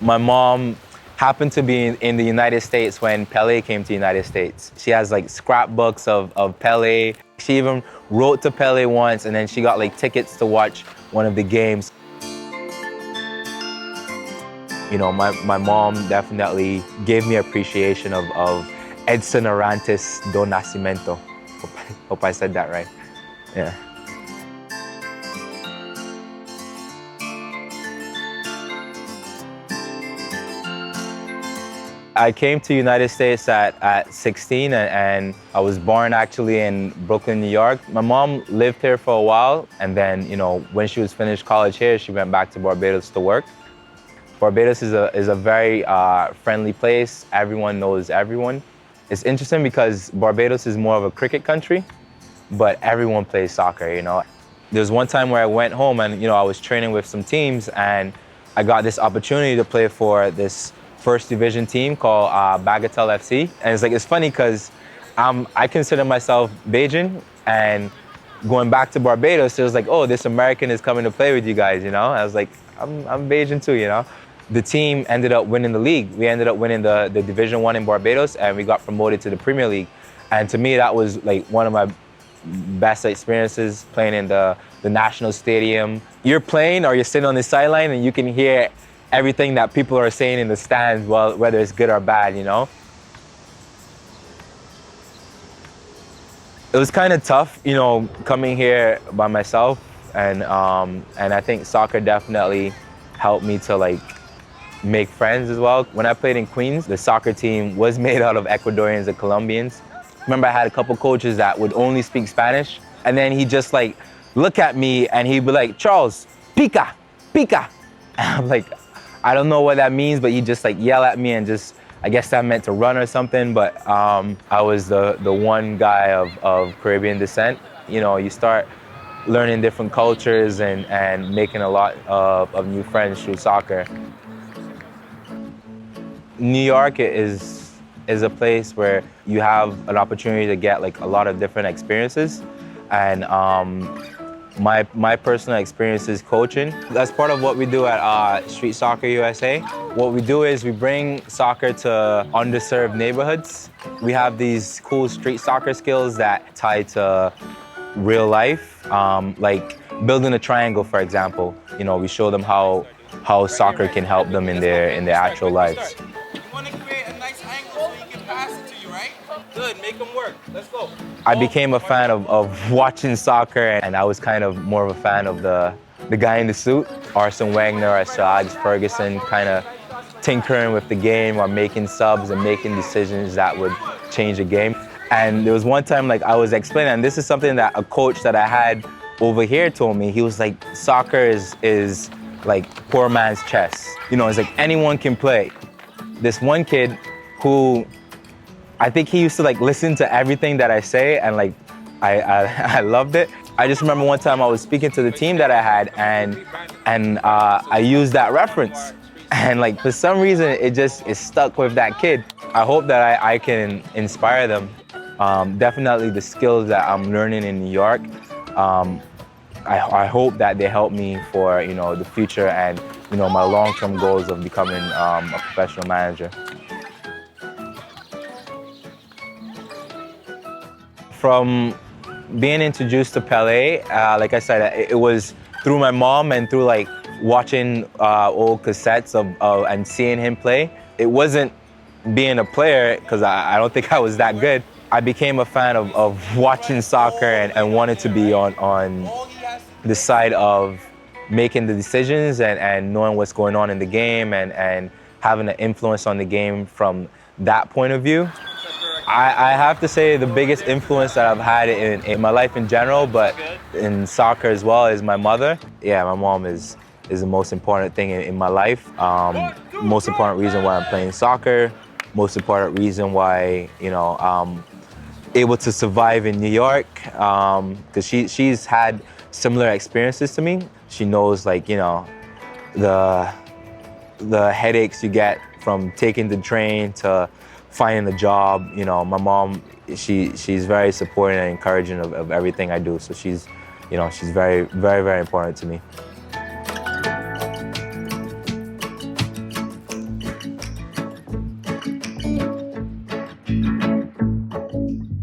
My mom happened to be in the United States when Pelé came to the United States. She has like scrapbooks of Pelé. She even wrote to Pelé once, and then she got like tickets to watch one of the games. You know, my mom definitely gave me appreciation of Edson Arantes do Nascimento. Hope I said that right. Yeah. I came to United States at 16, and I was born actually in Brooklyn, New York. My mom lived here for a while, and then, you know, when she was finished college here, she went back to Barbados to work. Barbados is a very friendly place. Everyone knows everyone. It's interesting because Barbados is more of a cricket country, but everyone plays soccer, you know. There was one time where I went home and, you know, I was training with some teams, and I got this opportunity to play for this first division team called Bagatelle FC. And it's funny because I consider myself Bajan, and going back to Barbados, it was like, oh, this American is coming to play with you guys, you know? I was like, I'm Bajan too, you know? The team ended up winning the league. We ended up winning the Division I in Barbados, and we got promoted to the Premier League. And to me, that was like one of my best experiences, playing in the national stadium. You're playing or you're sitting on the sideline and you can hear everything that people are saying in the stands, well, whether it's good or bad, you know? It was kind of tough, you know, coming here by myself, and I think soccer definitely helped me to like make friends as well. When I played in Queens, the soccer team was made out of Ecuadorians and Colombians. Remember, I had a couple coaches that would only speak Spanish, and then he'd just like look at me and he'd be like, Charles, pica, pica. And I'm like, I don't know what that means, but he'd just like yell at me, and just, I guess that meant to run or something. But I was the one guy of Caribbean descent. You know, you start learning different cultures and making a lot of new friends through soccer. New York is a place where you have an opportunity to get like a lot of different experiences, and my personal experience is coaching. That's part of what we do at Street Soccer USA. What we do is we bring soccer to underserved neighborhoods. We have these cool street soccer skills that tie to real life, like building a triangle, for example. You know, we show them how soccer can help them in their actual lives. You want to create a nice angle so he can pass it to you, right? Good, make them work. Let's go. I became a fan of watching soccer, and I was kind of more of a fan of the guy in the suit, Arsene Wenger or Sir Alex Ferguson, kind of tinkering with the game or making subs and making decisions that would change the game. And there was one time like I was explaining, and this is something that a coach that I had over here told me. He was like, soccer is like poor man's chess. You know, it's like anyone can play. This one kid who, I think he used to like listen to everything that I say, and like I loved it. I just remember one time I was speaking to the team that I had, and I used that reference, and like for some reason it stuck with that kid. I hope that I can inspire them. Definitely the skills that I'm learning in New York, I hope that they help me for, you know, the future and, you know, my long-term goals of becoming a professional manager. From being introduced to Pelé, like I said, it was through my mom and through like watching old cassettes of and seeing him play. It wasn't being a player, because I don't think I was that good. I became a fan of watching soccer and wanted to be on the side of making the decisions and knowing what's going on in the game and having an influence on the game from that point of view. I have to say the biggest influence that I've had in my life in general, but in soccer as well, is my mother. Yeah, my mom is the most important thing in my life. Most important reason why I'm playing soccer. Most important reason why, you know, able to survive in New York, because she's had similar experiences to me. She knows, like, you know, the headaches you get from taking the train to finding a job. You know, my mom, she's very supportive and encouraging of everything I do. So she's, you know, she's very, very, very important to me.